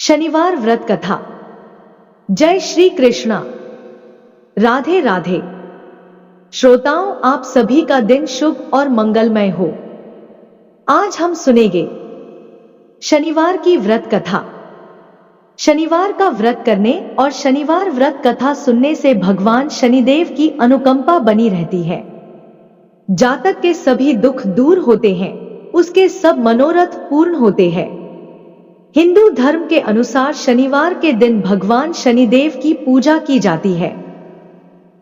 शनिवार व्रत कथा। जय श्री कृष्णा। राधे राधे। श्रोताओं, आप सभी का दिन शुभ और मंगलमय हो। आज हम सुनेंगे शनिवार की व्रत कथा। शनिवार का व्रत करने और शनिवार व्रत कथा सुनने से भगवान शनिदेव की अनुकंपा बनी रहती है। जातक के सभी दुख दूर होते हैं, उसके सब मनोरथ पूर्ण होते हैं। हिंदू धर्म के अनुसार शनिवार के दिन भगवान शनिदेव की पूजा की जाती है।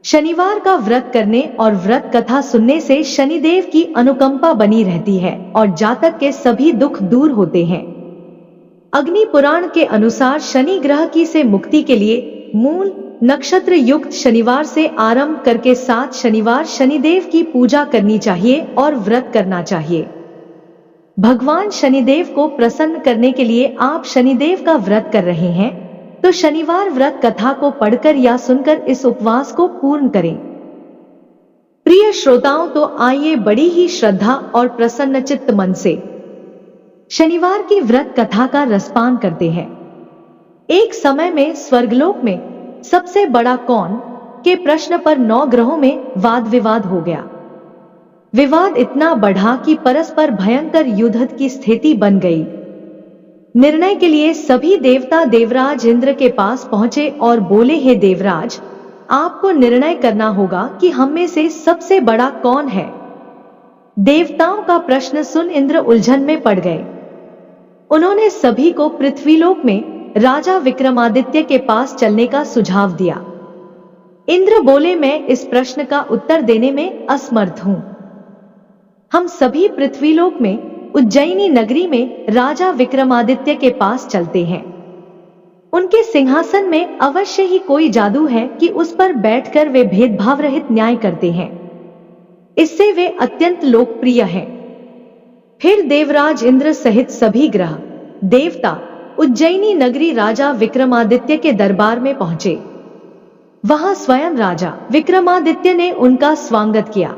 शनिवार का व्रत करने और व्रत कथा सुनने से शनिदेव की अनुकंपा बनी रहती है और जातक के सभी दुख दूर होते हैं। अग्नि पुराण के अनुसार शनि ग्रह की से मुक्ति के लिए मूल नक्षत्र युक्त शनिवार से आरंभ करके 7 शनिवार शनिदेव की पूजा करनी चाहिए और व्रत करना चाहिए। भगवान शनिदेव को प्रसन्न करने के लिए आप शनिदेव का व्रत कर रहे हैं तो शनिवार व्रत कथा को पढ़कर या सुनकर इस उपवास को पूर्ण करें। प्रिय श्रोताओं, तो आइए बड़ी ही श्रद्धा और प्रसन्न चित्त मन से शनिवार की व्रत कथा का रसपान करते हैं। एक समय में स्वर्गलोक में सबसे बड़ा कौन के प्रश्न पर 9 ग्रहों में वाद विवाद हो गया। विवाद इतना बढ़ा कि परस्पर भयंकर युद्ध की स्थिति बन गई। निर्णय के लिए सभी देवता देवराज इंद्र के पास पहुंचे और बोले, हे देवराज, आपको निर्णय करना होगा कि हम में से सबसे बड़ा कौन है। देवताओं का प्रश्न सुन इंद्र उलझन में पड़ गए। उन्होंने सभी को पृथ्वीलोक में राजा विक्रमादित्य के पास चलने का सुझाव दिया। इंद्र बोले, मैं इस प्रश्न का उत्तर देने में असमर्थ हूं। हम सभी पृथ्वीलोक में उज्जैनी नगरी में राजा विक्रमादित्य के पास चलते हैं। उनके सिंहासन में अवश्य ही कोई जादू है कि उस पर बैठकर वे भेदभाव रहित न्याय करते हैं। इससे वे अत्यंत लोकप्रिय हैं। फिर देवराज इंद्र सहित सभी ग्रह देवता उज्जैनी नगरी राजा विक्रमादित्य के दरबार में पहुंचे। वहां स्वयं राजा विक्रमादित्य ने उनका स्वागत किया।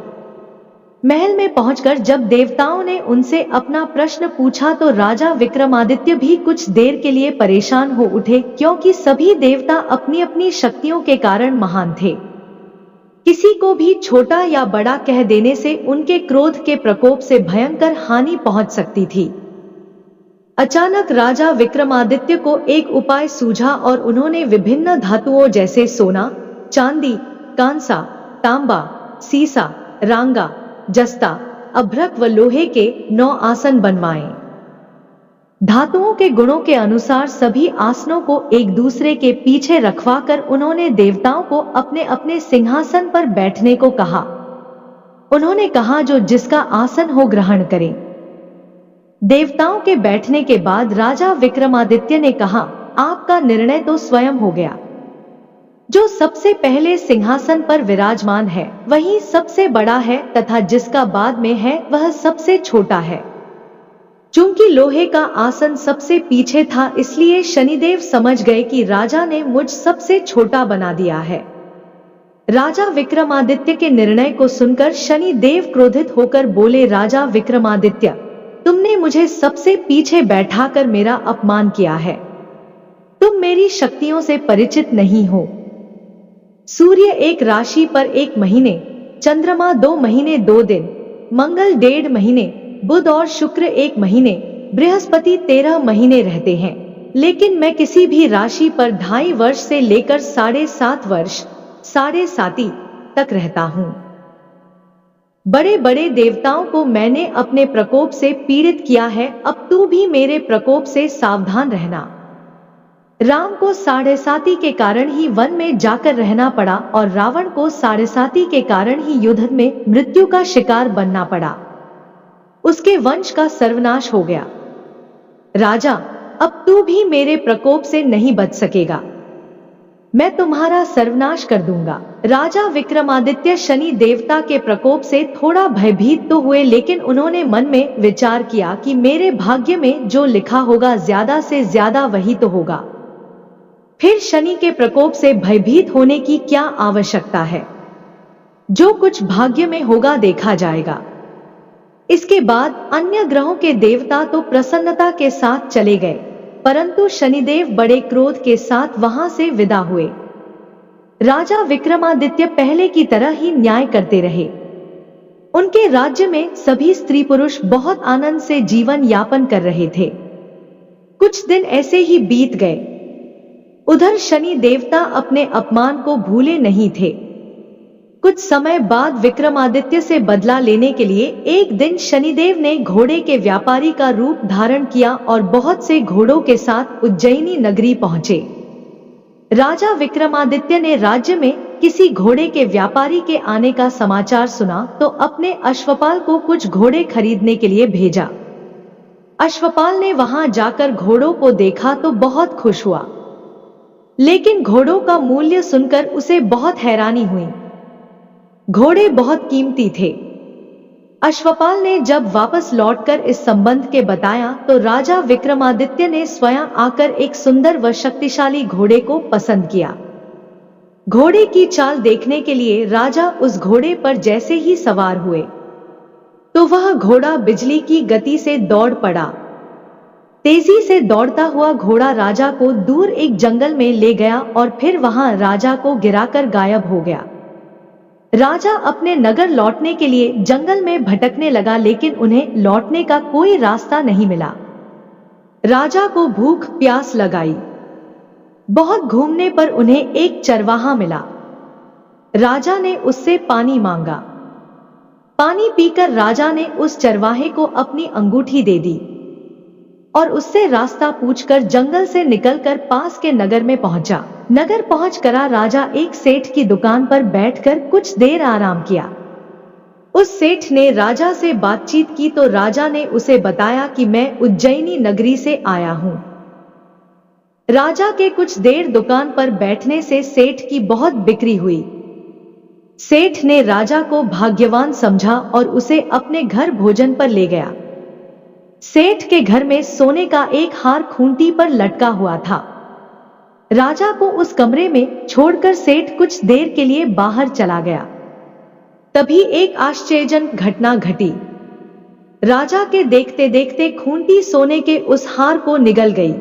महल में पहुंचकर जब देवताओं ने उनसे अपना प्रश्न पूछा तो राजा विक्रमादित्य भी कुछ देर के लिए परेशान हो उठे, क्योंकि सभी देवता अपनी अपनी शक्तियों के कारण महान थे। किसी को भी छोटा या बड़ा कह देने से उनके क्रोध के प्रकोप से भयंकर हानि पहुंच सकती थी। अचानक राजा विक्रमादित्य को एक उपाय सूझा और उन्होंने विभिन्न धातुओं जैसे सोना, चांदी, कांसा, तांबा, सीसा, रांगा, जस्ता, अभ्रक व लोहे के 9 आसन बनवाए। धातुओं के गुणों के अनुसार सभी आसनों को एक दूसरे के पीछे रखवाकर उन्होंने देवताओं को अपने अपने सिंहासन पर बैठने को कहा। उन्होंने कहा, जो जिसका आसन हो ग्रहण करे। देवताओं के बैठने के बाद राजा विक्रमादित्य ने कहा, आपका निर्णय तो स्वयं हो गया। जो सबसे पहले सिंहासन पर विराजमान है वही सबसे बड़ा है तथा जिसका बाद में है वह सबसे छोटा है। चूंकि लोहे का आसन सबसे पीछे था, इसलिए शनिदेव समझ गए कि राजा ने मुझ सबसे छोटा बना दिया है। राजा विक्रमादित्य के निर्णय को सुनकर शनिदेव क्रोधित होकर बोले, राजा विक्रमादित्य, तुमने मुझे सबसे पीछे बैठाकर मेरा अपमान किया है। तुम मेरी शक्तियों से परिचित नहीं हो। सूर्य 1 राशि पर 1 महीने, चंद्रमा 2 महीने 2 दिन, मंगल 1.5 महीने, बुध और शुक्र 1 महीने, बृहस्पति 13 महीने रहते हैं। लेकिन मैं किसी भी राशि पर 2.5 वर्ष से लेकर 7.5 वर्ष 7.5 तक रहता हूं। बड़े बड़े देवताओं को मैंने अपने प्रकोप से पीड़ित किया है, अब तू भी मेरे प्रकोप से सावधान रहना। राम को 7.5 के कारण ही वन में जाकर रहना पड़ा और रावण को 7.5 के कारण ही युद्ध में मृत्यु का शिकार बनना पड़ा। उसके वंश का सर्वनाश हो गया। राजा, अब तू भी मेरे प्रकोप से नहीं बच सकेगा। मैं तुम्हारा सर्वनाश कर दूंगा। राजा विक्रमादित्य शनि देवता के प्रकोप से थोड़ा भयभीत तो हुए, लेकिन उन्होंने मन में विचार किया कि मेरे भाग्य में जो लिखा होगा ज्यादा से ज्यादा वही तो होगा। फिर शनि के प्रकोप से भयभीत होने की क्या आवश्यकता है। जो कुछ भाग्य में होगा देखा जाएगा। इसके बाद अन्य ग्रहों के देवता तो प्रसन्नता के साथ चले गए। परंतु शनिदेव बड़े क्रोध के साथ वहां से विदा हुए। राजा विक्रमादित्य पहले की तरह ही न्याय करते रहे। उनके राज्य में सभी स्त्री पुरुष बहुत आनंद से जीवन यापन कर रहे थे। कुछ दिन ऐसे ही बीत गए। उधर शनि देवता अपने अपमान को भूले नहीं थे। कुछ समय बाद विक्रमादित्य से बदला लेने के लिए एक दिन शनिदेव ने घोड़े के व्यापारी का रूप धारण किया और बहुत से घोड़ों के साथ उज्जैनी नगरी पहुंचे। राजा विक्रमादित्य ने राज्य में किसी घोड़े के व्यापारी के आने का समाचार सुना तो अपने अश्वपाल को कुछ घोड़े खरीदने के लिए भेजा। अश्वपाल ने वहां जाकर घोड़ों को देखा तो बहुत खुश हुआ, लेकिन घोड़ों का मूल्य सुनकर उसे बहुत हैरानी हुई। घोड़े बहुत कीमती थे। अश्वपाल ने जब वापस लौटकर इस संबंध के बताया तो राजा विक्रमादित्य ने स्वयं आकर एक सुंदर व शक्तिशाली घोड़े को पसंद किया। घोड़े की चाल देखने के लिए राजा उस घोड़े पर जैसे ही सवार हुए तो वह घोड़ा बिजली की गति से दौड़ पड़ा। तेजी से दौड़ता हुआ घोड़ा राजा को दूर एक जंगल में ले गया और फिर वहां राजा को गिराकर गायब हो गया। राजा अपने नगर लौटने के लिए जंगल में भटकने लगा, लेकिन उन्हें लौटने का कोई रास्ता नहीं मिला। राजा को भूख प्यास लगाई। बहुत घूमने पर उन्हें एक चरवाहा मिला। राजा ने उससे पानी मांगा। पानी पीकर राजा ने उस चरवाहे को अपनी अंगूठी दे दी और उससे रास्ता पूछकर जंगल से निकलकर पास के नगर में पहुंचा। नगर पहुंचकर राजा एक सेठ की दुकान पर बैठकर कुछ देर आराम किया। उस सेठ ने राजा से बातचीत की तो राजा ने उसे बताया कि मैं उज्जैनी नगरी से आया हूं। राजा के कुछ देर दुकान पर बैठने से सेठ की बहुत बिक्री हुई। सेठ ने राजा को भाग्यवान समझा और उसे अपने घर भोजन पर ले गया। सेठ के घर में सोने का एक हार खूंटी पर लटका हुआ था। राजा को उस कमरे में छोड़कर सेठ कुछ देर के लिए बाहर चला गया। तभी एक आश्चर्यजनक घटना घटी। राजा के देखते देखते खूंटी सोने के उस हार को निगल गई।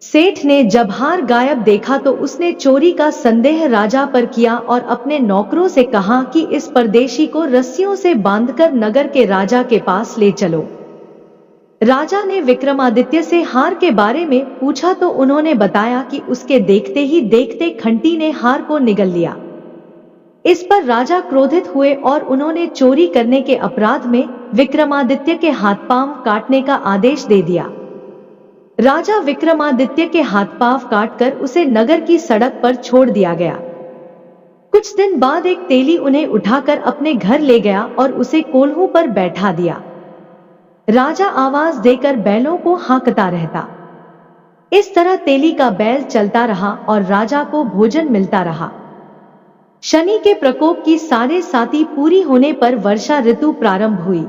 सेठ ने जब हार गायब देखा तो उसने चोरी का संदेह राजा पर किया और अपने नौकरों से कहा कि इस परदेशी को रस्सियों से बांधकर नगर के राजा के पास ले चलो। राजा ने विक्रमादित्य से हार के बारे में पूछा तो उन्होंने बताया कि उसके देखते ही देखते खंटी ने हार को निगल लिया। इस पर राजा क्रोधित हुए और उन्होंने चोरी करने के अपराध में विक्रमादित्य के हाथ पांव काटने का आदेश दे दिया। राजा विक्रमादित्य के हाथ पांव काटकर उसे नगर की सड़क पर छोड़ दिया गया। कुछ दिन बाद एक तेली उन्हें उठाकर अपने घर ले गया और उसे कोल्हू पर बैठा दिया। राजा आवाज देकर बैलों को हाँकता रहता। इस तरह तेली का बैल चलता रहा और राजा को भोजन मिलता रहा। शनि के प्रकोप की 7.5 पूरी होने पर वर्षा ऋतु प्रारंभ हुई।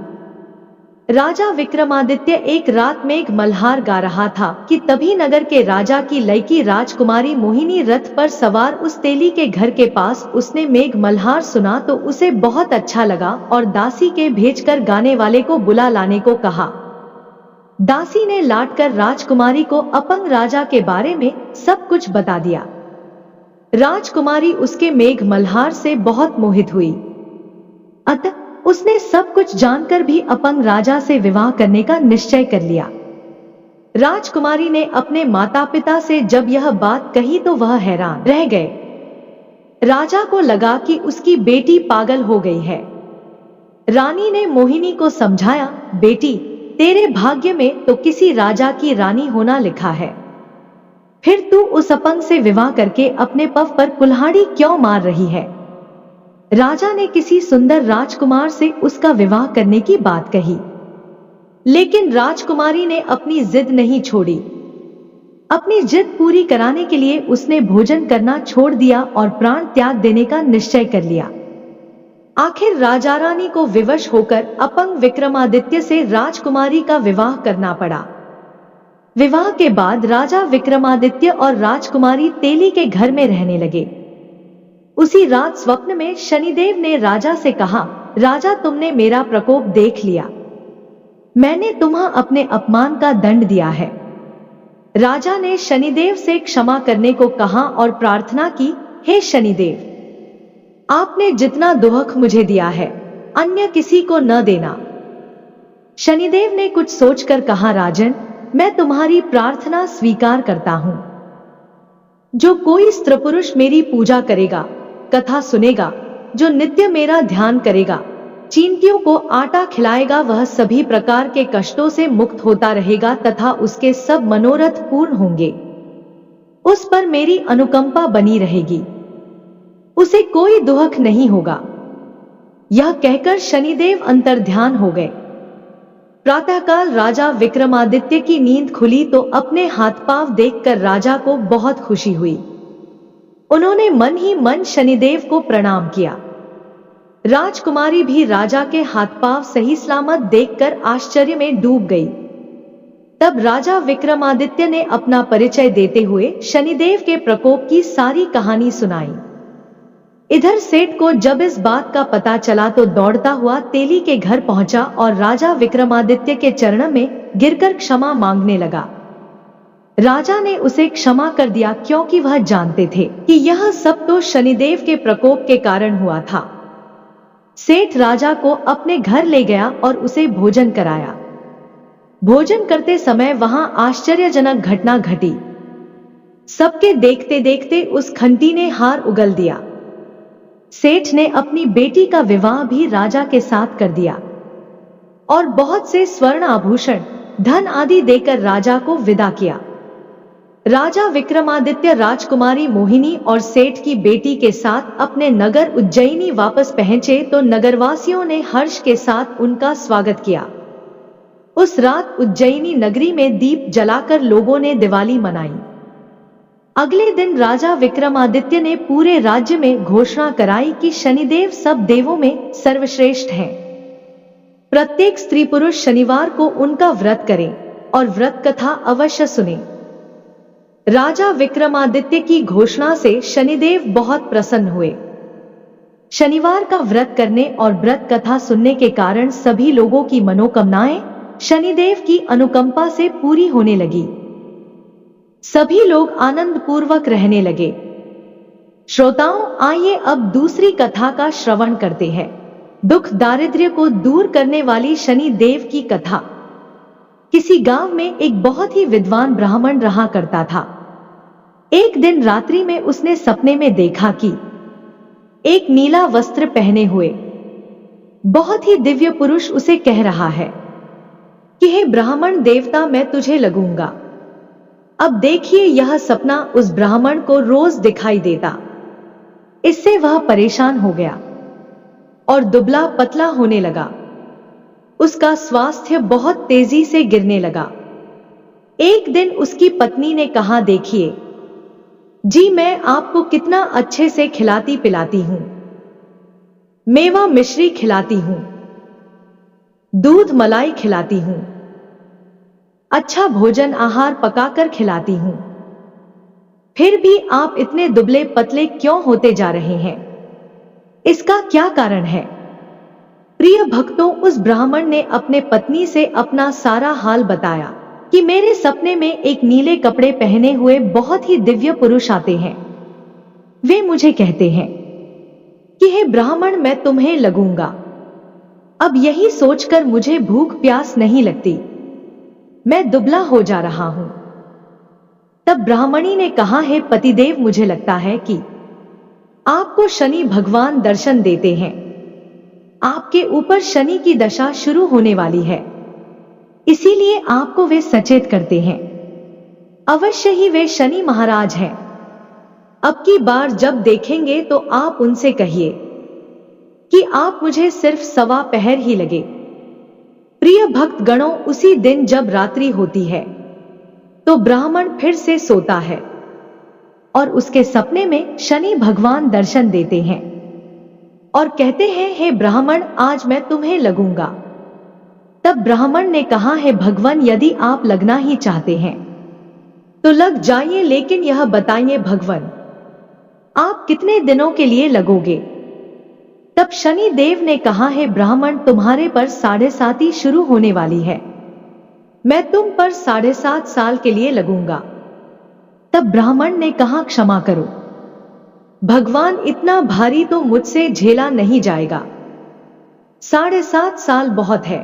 राजा विक्रमादित्य एक रात मेघ मल्हार गा रहा था कि तभी नगर के राजा की लड़की राजकुमारी मोहिनी रथ पर सवार उस तेली के घर के पास उसने मेघ मल्हार सुना तो उसे बहुत अच्छा लगा और दासी के भेजकर गाने वाले को बुला लाने को कहा। दासी ने लाटकर राजकुमारी को अपंग राजा के बारे में सब कुछ बता दिया। राजकुमारी उसके मेघ मल्हार से बहुत मोहित हुई। अतः उसने सब कुछ जानकर भी अपंग राजा से विवाह करने का निश्चय कर लिया। राजकुमारी ने अपने माता पिता से जब यह बात कही तो वह हैरान रह गए। राजा को लगा कि उसकी बेटी पागल हो गई है। रानी ने मोहिनी को समझाया, बेटी तेरे भाग्य में तो किसी राजा की रानी होना लिखा है, फिर तू उस अपंग से विवाह करके अपने पफ पर कुल्हाड़ी क्यों मार रही है। राजा ने किसी सुंदर राजकुमार से उसका विवाह करने की बात कही, लेकिन राजकुमारी ने अपनी जिद नहीं छोड़ी। अपनी जिद पूरी कराने के लिए उसने भोजन करना छोड़ दिया और प्राण त्याग देने का निश्चय कर लिया। आखिर राजा रानी को विवश होकर अपंग विक्रमादित्य से राजकुमारी का विवाह करना पड़ा। विवाह के बाद राजा विक्रमादित्य और राजकुमारी तेली के घर में रहने लगे। उसी रात स्वप्न में शनिदेव ने राजा से कहा, राजा तुमने मेरा प्रकोप देख लिया। मैंने तुम्हें अपने अपमान का दंड दिया है। राजा ने शनिदेव से क्षमा करने को कहा और प्रार्थना की, हे शनिदेव, आपने जितना दुख मुझे दिया है अन्य किसी को न देना। शनिदेव ने कुछ सोचकर कहा, राजन, मैं तुम्हारी प्रार्थना स्वीकार करता हूं। जो कोई स्त्री पुरुष मेरी पूजा करेगा, कथा सुनेगा, जो नित्य मेरा ध्यान करेगा, चींटियों को आटा खिलाएगा, वह सभी प्रकार के कष्टों से मुक्त होता रहेगा तथा उसके सब मनोरथ पूर्ण होंगे। उस पर मेरी अनुकंपा बनी रहेगी, उसे कोई दुख नहीं होगा। यह कहकर शनिदेव अंतर्ध्यान हो गए। प्रातःकाल राजा विक्रमादित्य की नींद खुली तो अपने हाथ पांव देखकर राजा को बहुत खुशी हुई। उन्होंने मन ही मन शनिदेव को प्रणाम किया। राजकुमारी भी राजा के हाथ पांव सही सलामत देखकर आश्चर्य में डूब गई। तब राजा विक्रमादित्य ने अपना परिचय देते हुए शनिदेव के प्रकोप की सारी कहानी सुनाई। इधर सेठ को जब इस बात का पता चला तो दौड़ता हुआ तेली के घर पहुंचा और राजा विक्रमादित्य के चरणों में गिरकर क्षमा मांगने लगा। राजा ने उसे क्षमा कर दिया, क्योंकि वह जानते थे कि यह सब तो शनिदेव के प्रकोप के कारण हुआ था। सेठ राजा को अपने घर ले गया और उसे भोजन कराया। भोजन करते समय वहां आश्चर्यजनक घटना घटी। सबके देखते देखते उस खंती ने हार उगल दिया। सेठ ने अपनी बेटी का विवाह भी राजा के साथ कर दिया और बहुत से स्वर्ण आभूषण, धन आदि देकर राजा को विदा किया। राजा विक्रमादित्य राजकुमारी मोहिनी और सेठ की बेटी के साथ अपने नगर उज्जैनी वापस पहुंचे तो नगरवासियों ने हर्ष के साथ उनका स्वागत किया। उस रात उज्जैनी नगरी में दीप जलाकर लोगों ने दिवाली मनाई। अगले दिन राजा विक्रमादित्य ने पूरे राज्य में घोषणा कराई कि शनिदेव सब देवों में सर्वश्रेष्ठ हैं। प्रत्येक स्त्री पुरुष शनिवार को उनका व्रत करें और व्रत कथा अवश्य सुने। राजा विक्रमादित्य की घोषणा से शनिदेव बहुत प्रसन्न हुए। शनिवार का व्रत करने और व्रत कथा सुनने के कारण सभी लोगों की मनोकामनाएं शनिदेव की अनुकंपा से पूरी होने लगी। सभी लोग आनंद पूर्वक रहने लगे। श्रोताओं, आइए अब दूसरी कथा का श्रवण करते हैं। दुख दारिद्र्य को दूर करने वाली शनि देव की कथा। किसी गांव में एक बहुत ही विद्वान ब्राह्मण रहा करता था। एक दिन रात्रि में उसने सपने में देखा कि एक नीला वस्त्र पहने हुए बहुत ही दिव्य पुरुष उसे कह रहा है कि हे ब्राह्मण देवता, मैं तुझे लगूंगा। अब देखिए, यह सपना उस ब्राह्मण को रोज दिखाई देता। इससे वह परेशान हो गया और दुबला पतला होने लगा। उसका स्वास्थ्य बहुत तेजी से गिरने लगा। एक दिन उसकी पत्नी ने कहा, देखिए जी, मैं आपको कितना अच्छे से खिलाती पिलाती हूं, मेवा मिश्री खिलाती हूं, दूध मलाई खिलाती हूं, अच्छा भोजन आहार पकाकर खिलाती हूं, फिर भी आप इतने दुबले पतले क्यों होते जा रहे हैं? इसका क्या कारण है? प्रिय भक्तों, उस ब्राह्मण ने अपने पत्नी से अपना सारा हाल बताया कि मेरे सपने में एक नीले कपड़े पहने हुए बहुत ही दिव्य पुरुष आते हैं। वे मुझे कहते हैं कि हे ब्राह्मण, मैं तुम्हें लगूंगा। अब यही सोचकर मुझे भूख प्यास नहीं लगती, मैं दुबला हो जा रहा हूं। तब ब्राह्मणी ने कहा, हे पतिदेव, मुझे लगता है कि आपको शनि भगवान दर्शन देते हैं। आपके ऊपर शनि की दशा शुरू होने वाली है, इसीलिए आपको वे सचेत करते हैं। अवश्य ही वे शनि महाराज हैं। अब की बार जब देखेंगे तो आप उनसे कहिए कि आप मुझे सिर्फ सवा पहर ही लगे। प्रिय भक्त गणों, उसी दिन जब रात्रि होती है तो ब्राह्मण फिर से सोता है और उसके सपने में शनि भगवान दर्शन देते हैं और कहते हैं, हे ब्राह्मण, आज मैं तुम्हें लगूंगा। तब ब्राह्मण ने कहा, हे भगवान, यदि आप लगना ही चाहते हैं तो लग जाइए, लेकिन यह बताइए भगवान, आप कितने दिनों के लिए लगोगे? तब शनि देव ने कहा, हे ब्राह्मण, तुम्हारे पर 7.5 शुरू होने वाली है। मैं तुम पर 7.5 साल के लिए लगूंगा। तब ब्राह्मण ने कहा, क्षमा करो भगवान, इतना भारी तो मुझसे झेला नहीं जाएगा, 7.5 साल बहुत है।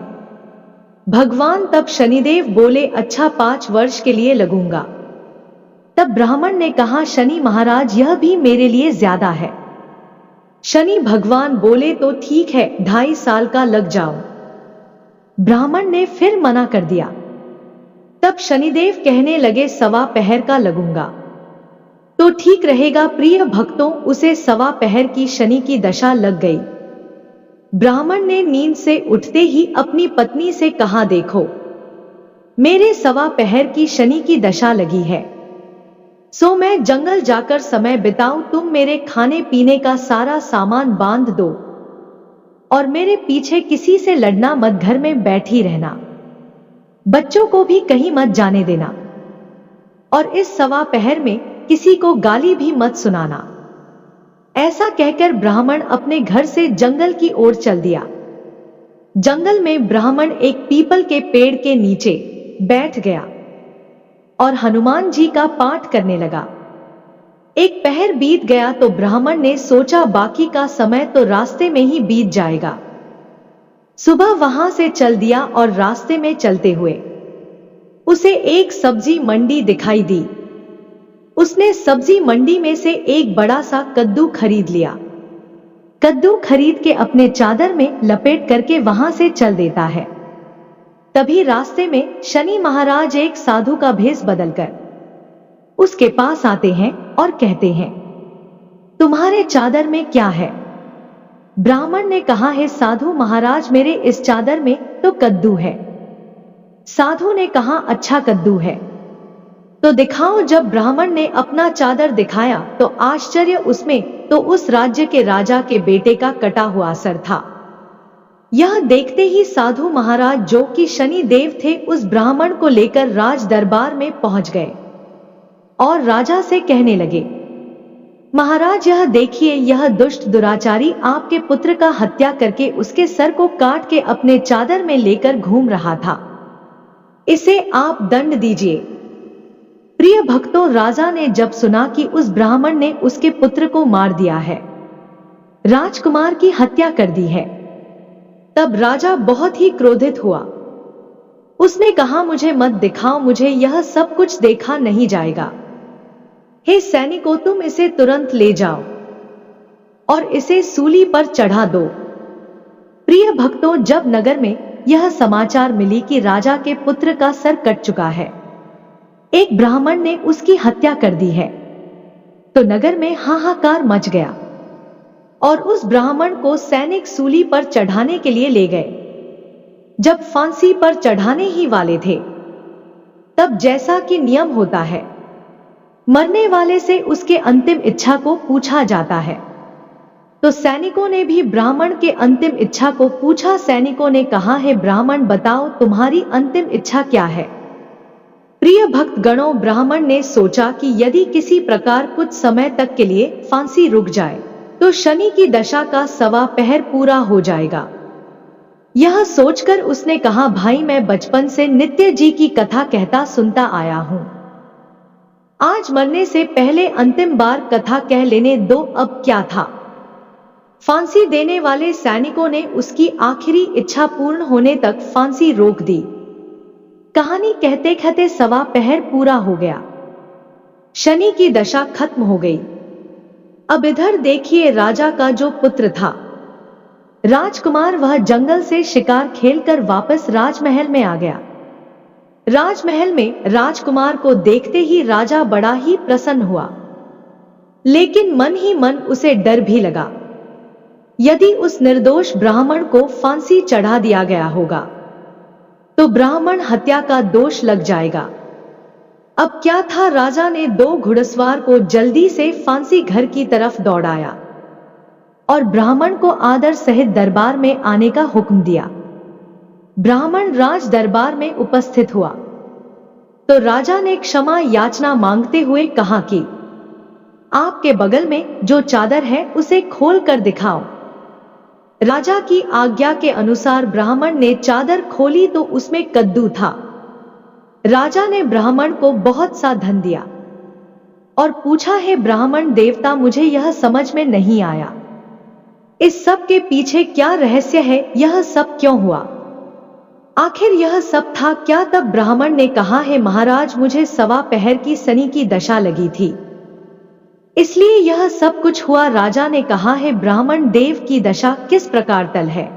भगवान तब शनिदेव बोले, अच्छा 5 वर्ष के लिए लगूंगा। तब ब्राह्मण ने कहा, शनि महाराज यह भी मेरे लिए ज्यादा है। शनि भगवान बोले, तो ठीक है 2.5 साल का लग जाओ। ब्राह्मण ने फिर मना कर दिया। तब शनिदेव कहने लगे, 1.25 पहर का लगूंगा तो ठीक रहेगा। प्रिय भक्तों, उसे 1.25 पहर की शनि की दशा लग गई। ब्राह्मण ने नींद से उठते ही अपनी पत्नी से कहा, देखो मेरे 1.25 पहर की शनि की दशा लगी है, सो मैं जंगल जाकर समय बिताऊं। तुम मेरे खाने पीने का सारा सामान बांध दो और मेरे पीछे किसी से लड़ना मत, घर में बैठी रहना, बच्चों को भी कहीं मत जाने देना और इस 1.25 पहर में किसी को गाली भी मत सुनाना। ऐसा कहकर ब्राह्मण अपने घर से जंगल की ओर चल दिया। जंगल में ब्राह्मण एक पीपल के पेड़ के नीचे बैठ गया और हनुमान जी का पाठ करने लगा। 1 पहर बीत गया तो ब्राह्मण ने सोचा, बाकी का समय तो रास्ते में ही बीत जाएगा। सुबह वहां से चल दिया और रास्ते में चलते हुए उसे एक सब्जी मंडी दिखाई दी। उसने सब्जी मंडी में से एक बड़ा सा कद्दू खरीद लिया। कद्दू खरीद के अपने चादर में लपेट करके वहां से चल देता है। तभी रास्ते में शनि महाराज एक साधु का भेष बदलकर उसके पास आते हैं और कहते हैं, तुम्हारे चादर में क्या है? ब्राह्मण ने कहा, है साधु महाराज, मेरे इस चादर में तो कद्दू है। साधु ने कहा, अच्छा कद्दू है तो दिखाओ। जब ब्राह्मण ने अपना चादर दिखाया तो आश्चर्य उसमें तो उस राज्य के राजा के बेटे का कटा हुआ सर था। यह देखते ही साधु महाराज, जो कि शनि देव थे, उस ब्राह्मण को लेकर राज दरबार में पहुंच गए और राजा से कहने लगे, महाराज यह देखिए, यह दुष्ट दुराचारी आपके पुत्र का हत्या करके उसके सर को काट के अपने चादर में लेकर घूम रहा था, इसे आप दंड दीजिए। प्रिय भक्तों, राजा ने जब सुना कि उस ब्राह्मण ने उसके पुत्र को मार दिया है, राजकुमार की हत्या कर दी है, तब राजा बहुत ही क्रोधित हुआ। उसने कहा, मुझे मत दिखाओ, मुझे यह सब कुछ देखा नहीं जाएगा। हे सैनिकों, तुम इसे तुरंत ले जाओ और इसे सूली पर चढ़ा दो। प्रिय भक्तों, जब नगर में यह समाचार मिली कि राजा के पुत्र का सर कट चुका है, एक ब्राह्मण ने उसकी हत्या कर दी है, तो नगर में हाहाकार मच गया और उस ब्राह्मण को सैनिक सूली पर चढ़ाने के लिए ले गए। जब फांसी पर चढ़ाने ही वाले थे, तब जैसा कि नियम होता है, मरने वाले से उसके अंतिम इच्छा को पूछा जाता है, तो सैनिकों ने भी ब्राह्मण के अंतिम इच्छा को पूछा। सैनिकों ने कहा, है ब्राह्मण, बताओ तुम्हारी अंतिम इच्छा क्या है? प्रिय भक्त गणों, ब्राह्मण ने सोचा कि यदि किसी प्रकार कुछ समय तक के लिए फांसी रुक जाए तो शनि की दशा का 1.25 पहर पूरा हो जाएगा। यह सोचकर उसने कहा, भाई मैं बचपन से नित्य जी की कथा कहता सुनता आया हूं, आज मरने से पहले अंतिम बार कथा कह लेने दो, अब क्या था। फांसी देने वाले सैनिकों ने उसकी आखिरी इच्छा पूर्ण होने तक फांसी रोक दी। कहानी कहते कहते 1.25 पहर पूरा हो गया, शनि की दशा खत्म हो गई। अब इधर देखिए, राजा का जो पुत्र था राजकुमार, वह जंगल से शिकार खेलकर वापस राजमहल में आ गया। राजमहल में राजकुमार को देखते ही राजा बड़ा ही प्रसन्न हुआ, लेकिन मन ही मन उसे डर भी लगा, यदि उस निर्दोष ब्राह्मण को फांसी चढ़ा दिया गया होगा तो ब्राह्मण हत्या का दोष लग जाएगा। अब क्या था, राजा ने 2 घुड़सवार को जल्दी से फांसी घर की तरफ दौड़ाया और ब्राह्मण को आदर सहित दरबार में आने का हुक्म दिया। ब्राह्मण राज दरबार में उपस्थित हुआ तो राजा ने क्षमा याचना मांगते हुए कहा कि आपके बगल में जो चादर है उसे खोल कर दिखाओ। राजा की आज्ञा के अनुसार ब्राह्मण ने चादर खोली तो उसमें कद्दू था। राजा ने ब्राह्मण को बहुत सा धन दिया और पूछा, है ब्राह्मण देवता, मुझे यह समझ में नहीं आया, इस सब के पीछे क्या रहस्य है, यह सब क्यों हुआ, आखिर यह सब था क्या। तब ब्राह्मण ने कहा, है महाराज, मुझे सवा पहर की शनि की दशा लगी थी, इसलिए यह सब कुछ हुआ। राजा ने कहा, है ब्राह्मण देव की दशा किस प्रकार टल है।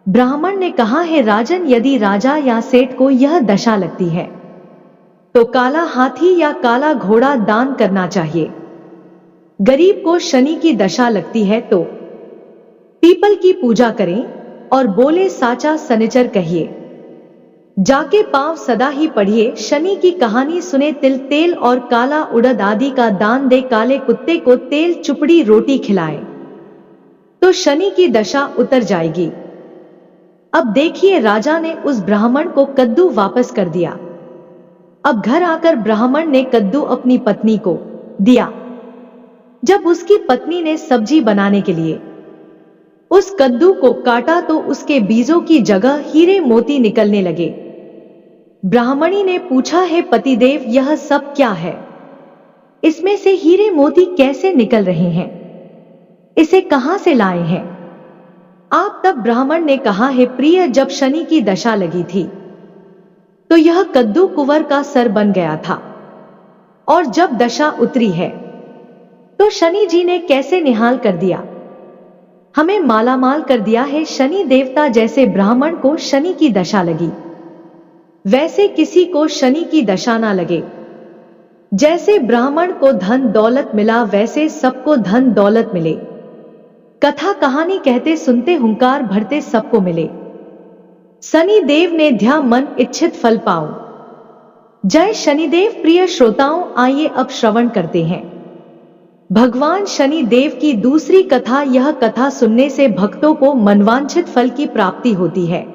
ब्राह्मण ने कहा, है राजन, यदि राजा या सेठ को यह दशा लगती है तो काला हाथी या काला घोड़ा दान करना चाहिए। गरीब को शनि की दशा लगती है तो पीपल की पूजा करें और बोले साचा सनिचर कहिए, जाके पांव सदा ही पढ़िए, शनि की कहानी सुने, तिल तेल और काला उड़द आदि का दान दे, काले कुत्ते को तेल चुपड़ी रोटी खिलाए तो शनि की दशा उतर जाएगी। अब देखिए, राजा ने उस ब्राह्मण को कद्दू वापस कर दिया। अब घर आकर ब्राह्मण ने कद्दू अपनी पत्नी को दिया। जब उसकी पत्नी ने सब्जी बनाने के लिए उस कद्दू को काटा तो उसके बीजों की जगह हीरे मोती निकलने लगे। ब्राह्मणी ने पूछा, है पतिदेव, यह सब क्या है, इसमें से हीरे मोती कैसे निकल रहे हैं, इसे कहां से लाए हैं आप। तब ब्राह्मण ने कहा, है प्रिय, जब शनि की दशा लगी थी तो यह कद्दू कुंवर का सर बन गया था, और जब दशा उतरी है तो शनि जी ने कैसे निहाल कर दिया, हमें मालामाल कर दिया है। शनि देवता जैसे ब्राह्मण को शनि की दशा लगी, वैसे किसी को शनि की दशा ना लगे। जैसे ब्राह्मण को धन दौलत मिला, वैसे सबको धन दौलत मिले। कथा कहानी कहते सुनते हुंकार भरते सबको मिले। शनि देव ने ध्या मन इच्छित फल पाओ। जय शनिदेव। प्रिय श्रोताओं, आइए अब श्रवण करते हैं भगवान शनि देव की दूसरी कथा। यह कथा सुनने से भक्तों को मनवांछित फल की प्राप्ति होती है।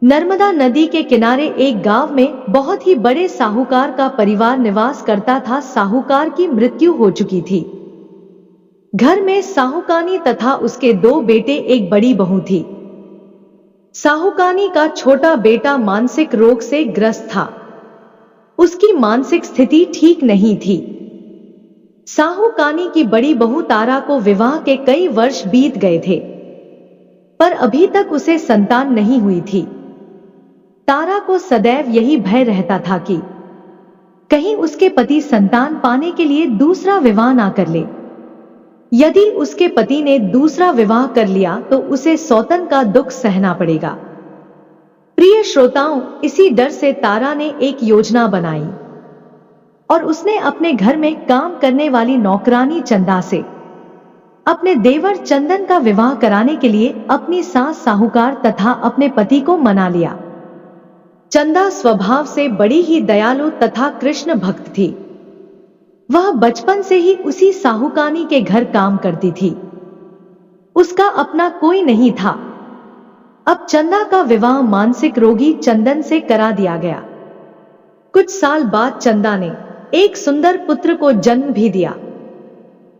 नर्मदा नदी के किनारे एक गांव में बहुत ही बड़े साहूकार का परिवार निवास करता था। साहूकार की मृत्यु हो चुकी थी। घर में साहूकानी तथा उसके 2 बेटे, एक बड़ी बहू थी। साहूकानी का छोटा बेटा मानसिक रोग से ग्रस्त था। उसकी मानसिक स्थिति ठीक नहीं थी। साहूकानी की बड़ी बहू तारा को विवाह के कई वर्ष बीत गए थे, पर अभी तक उसे संतान नहीं हुई थी। तारा को सदैव यही भय रहता था कि कहीं उसके पति संतान पाने के लिए दूसरा विवाह ना कर ले। यदि उसके पति ने दूसरा विवाह कर लिया तो उसे सौतन का दुख सहना पड़ेगा। प्रिय श्रोताओं, इसी डर से तारा ने एक योजना बनाई और उसने अपने घर में काम करने वाली नौकरानी चंदा से अपने देवर चंदन का विवाह कराने के लिए अपनी सास साहूकार तथा अपने पति को मना लिया। चंदा स्वभाव से बड़ी ही दयालु तथा कृष्ण भक्त थी। वह बचपन से ही उसी साहूकानी के घर काम करती थी। उसका अपना कोई नहीं था। अब चंदा का विवाह मानसिक रोगी चंदन से करा दिया गया। कुछ साल बाद चंदा ने एक सुंदर पुत्र को जन्म भी दिया,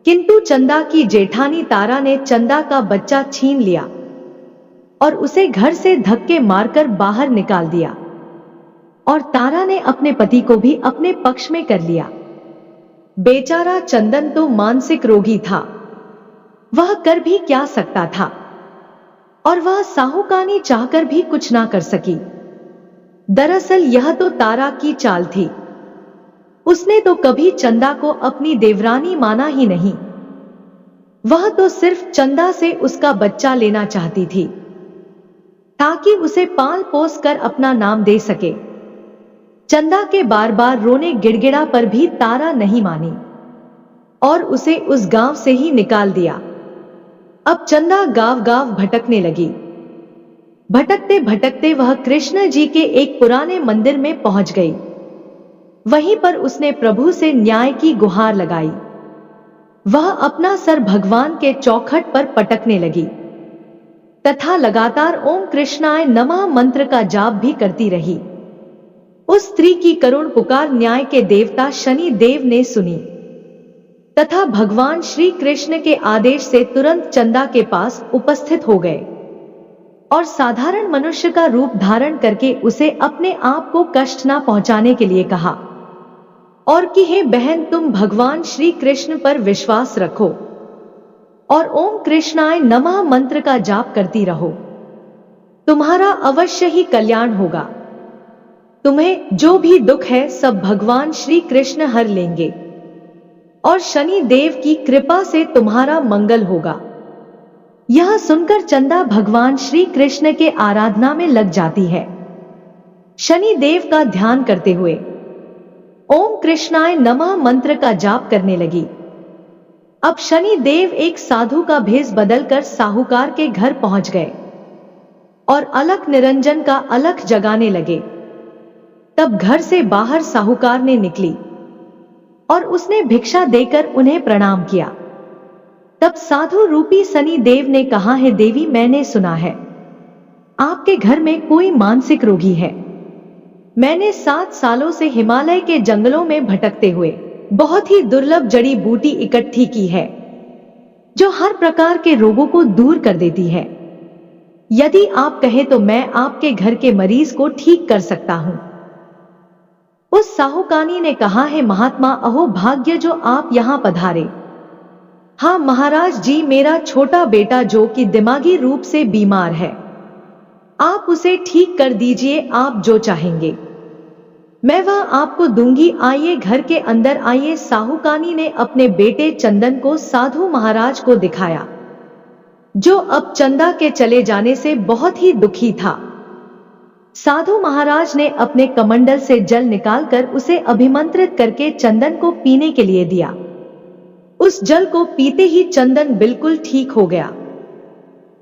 किंतु चंदा की जेठानी तारा ने चंदा का बच्चा छीन लिया और उसे घर से धक्के मारकर बाहर निकाल दिया। और तारा ने अपने पति को भी अपने पक्ष में कर लिया। बेचारा चंदन तो मानसिक रोगी था, वह कर भी क्या सकता था, और वह साहूकानी चाहकर भी कुछ ना कर सकी। दरअसल यह तो तारा की चाल थी। उसने तो कभी चंदा को अपनी देवरानी माना ही नहीं। वह तो सिर्फ चंदा से उसका बच्चा लेना चाहती थी ताकि उसे पाल पोस कर अपना नाम दे सके। चंदा के बार बार रोने गिड़गिड़ा पर भी तारा नहीं मानी और उसे उस गांव से ही निकाल दिया। अब चंदा गांव गांव भटकने लगी। भटकते भटकते वह कृष्ण जी के एक पुराने मंदिर में पहुंच गई। वहीं पर उसने प्रभु से न्याय की गुहार लगाई। वह अपना सर भगवान के चौखट पर पटकने लगी तथा लगातार ओम कृष्णाय नमः मंत्र का जाप भी करती रही। उस स्त्री की करुण पुकार न्याय के देवता शनि देव ने सुनी तथा भगवान श्री कृष्ण के आदेश से तुरंत चंदा के पास उपस्थित हो गए। और साधारण मनुष्य का रूप धारण करके उसे अपने आप को कष्ट ना पहुंचाने के लिए कहा और कि हे बहन, तुम भगवान श्री कृष्ण पर विश्वास रखो और ओम कृष्णाय नमः मंत्र का जाप करती रहो, तुम्हारा अवश्य ही कल्याण होगा। तुम्हें जो भी दुख है सब भगवान श्री कृष्ण हर लेंगे और शनि देव की कृपा से तुम्हारा मंगल होगा। यह सुनकर चंदा भगवान श्री कृष्ण के आराधना में लग जाती है। शनि देव का ध्यान करते हुए ओम कृष्णाय नमः मंत्र का जाप करने लगी। अब शनि देव एक साधु का भेष बदलकर साहूकार के घर पहुंच गए और अलख निरंजन का अलख जगाने लगे। तब घर से बाहर साहूकार ने निकली और उसने भिक्षा देकर उन्हें प्रणाम किया। तब साधु रूपी शनि देव ने कहा, है देवी, मैंने सुना है आपके घर में कोई मानसिक रोगी है। मैंने 7 सालों से हिमालय के जंगलों में भटकते हुए बहुत ही दुर्लभ जड़ी बूटी इकट्ठी की है जो हर प्रकार के रोगों को दूर कर देती है। यदि आप कहें तो मैं आपके घर के मरीज को ठीक कर सकता हूं। उस साहूकानी ने कहा, है महात्मा, अहो भाग्य जो आप यहां पधारे। हाँ महाराज जी, मेरा छोटा बेटा जो कि दिमागी रूप से बीमार है, आप उसे ठीक कर दीजिए, आप जो चाहेंगे मैं वह आपको दूंगी, आइए घर के अंदर आइए। साहूकानी ने अपने बेटे चंदन को साधु महाराज को दिखाया जो अब चंदा के चले जाने से बहुत ही दुखी था। साधु महाराज ने अपने कमंडल से जल निकालकर उसे अभिमंत्रित करके चंदन को पीने के लिए दिया। उस जल को पीते ही चंदन बिल्कुल ठीक हो गया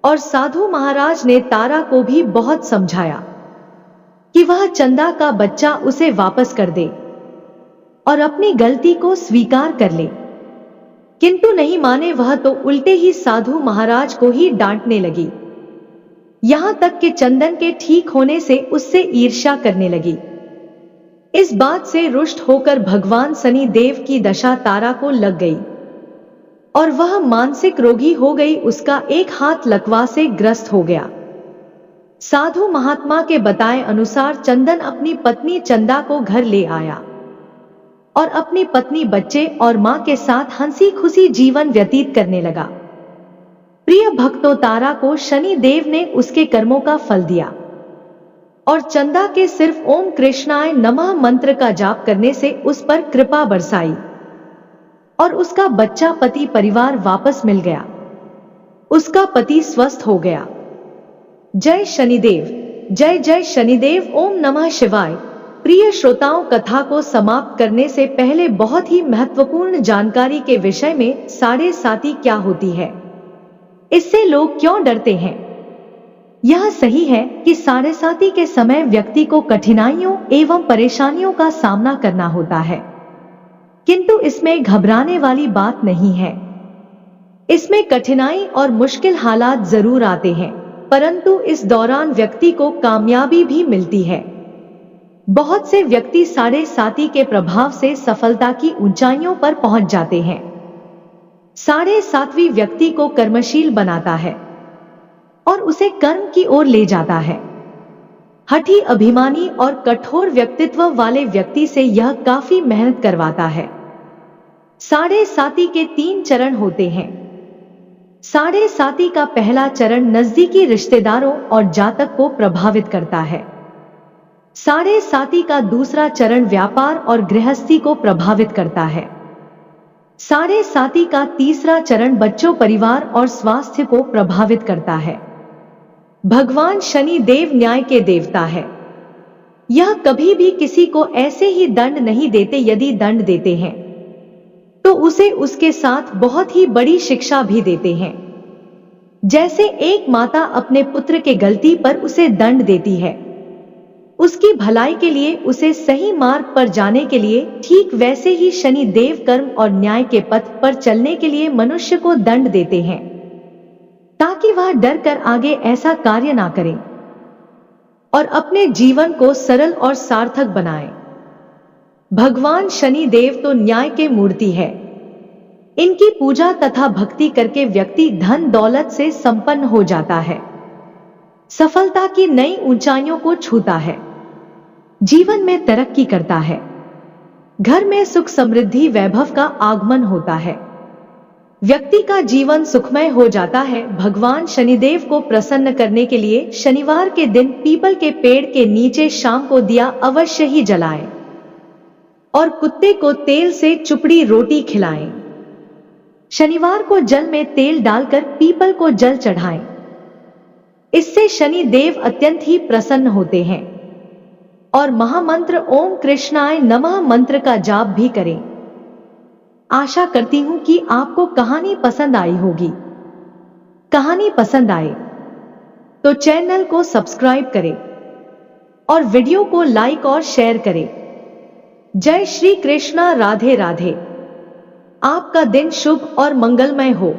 और साधु महाराज ने तारा को भी बहुत समझाया कि वह चंदा का बच्चा उसे वापस कर दे और अपनी गलती को स्वीकार कर ले, किंतु नहीं माने वह तो उल्टे ही साधु महाराज को ही डांटने लगी। यहां तक कि चंदन के ठीक होने से उससे ईर्ष्या करने लगी। इस बात से रुष्ट होकर भगवान शनि देव की दशा तारा को लग गई और वह मानसिक रोगी हो गई। उसका एक हाथ लकवा से ग्रस्त हो गया। साधु महात्मा के बताए अनुसार चंदन अपनी पत्नी चंदा को घर ले आया और अपनी पत्नी, बच्चे और मां के साथ हंसी खुशी जीवन व्यतीत करने लगा। प्रिय भक्तों, तारा को शनि देव ने उसके कर्मों का फल दिया और चंदा के सिर्फ ओम कृष्णाय नमः मंत्र का जाप करने से उस पर कृपा बरसाई और उसका बच्चा, पति, परिवार वापस मिल गया। उसका पति स्वस्थ हो गया। जय शनिदेव, जय जय शनिदेव, ओम नमः शिवाय। प्रिय श्रोताओं, कथा को समाप्त करने से पहले बहुत ही महत्वपूर्ण जानकारी के विषय में साढ़े साती क्या होती है, इससे लोग क्यों डरते हैं। यह सही है कि साढ़े साती के समय व्यक्ति को कठिनाइयों एवं परेशानियों का सामना करना होता है, किंतु इसमें घबराने वाली बात नहीं है। इसमें कठिनाई और मुश्किल हालात जरूर आते हैं, परंतु इस दौरान व्यक्ति को कामयाबी भी मिलती है। बहुत से व्यक्ति साढ़े साती के प्रभाव से सफलता की ऊंचाइयों पर पहुंच जाते हैं। साढ़े सातवीं व्यक्ति को कर्मशील बनाता है और उसे कर्म की ओर ले जाता है। हठी, अभिमानी और कठोर व्यक्तित्व वाले व्यक्ति से यह काफी मेहनत करवाता है। साढ़े साती के 3 चरण होते हैं। साढ़े साती का पहला चरण नजदीकी रिश्तेदारों और जातक को प्रभावित करता है। साढ़े साती का दूसरा चरण व्यापार और गृहस्थी को प्रभावित करता है। साढ़े साती का तीसरा चरण बच्चों, परिवार और स्वास्थ्य को प्रभावित करता है। भगवान शनि देव न्याय के देवता है। यह कभी भी किसी को ऐसे ही दंड नहीं देते। यदि दंड देते हैं तो उसे उसके साथ बहुत ही बड़ी शिक्षा भी देते हैं। जैसे एक माता अपने पुत्र के गलती पर उसे दंड देती है, उसकी भलाई के लिए, उसे सही मार्ग पर जाने के लिए, ठीक वैसे ही शनि देव कर्म और न्याय के पथ पर चलने के लिए मनुष्य को दंड देते हैं ताकि वह डर कर आगे ऐसा कार्य ना करे और अपने जीवन को सरल और सार्थक बनाए। भगवान शनि देव तो न्याय के मूर्ति है। इनकी पूजा तथा भक्ति करके व्यक्ति धन दौलत से संपन्न हो जाता है। सफलता की नई ऊंचाइयों को छूता है, जीवन में तरक्की करता है, घर में सुख समृद्धि वैभव का आगमन होता है, व्यक्ति का जीवन सुखमय हो जाता है। भगवान शनिदेव को प्रसन्न करने के लिए शनिवार के दिन पीपल के पेड़ के नीचे शाम को दिया अवश्य ही जलाएं और कुत्ते को तेल से चुपड़ी रोटी खिलाएं। शनिवार को जल में तेल डालकर पीपल को जल चढ़ाएं। इससे शनि देव अत्यंत ही प्रसन्न होते हैं। और महामंत्र ओम कृष्णाय नमः मंत्र का जाप भी करें। आशा करती हूं कि आपको कहानी पसंद आई होगी। कहानी पसंद आए तो चैनल को सब्सक्राइब करें और वीडियो को लाइक और शेयर करें। जय श्री कृष्णा। राधे राधे। आपका दिन शुभ और मंगलमय हो।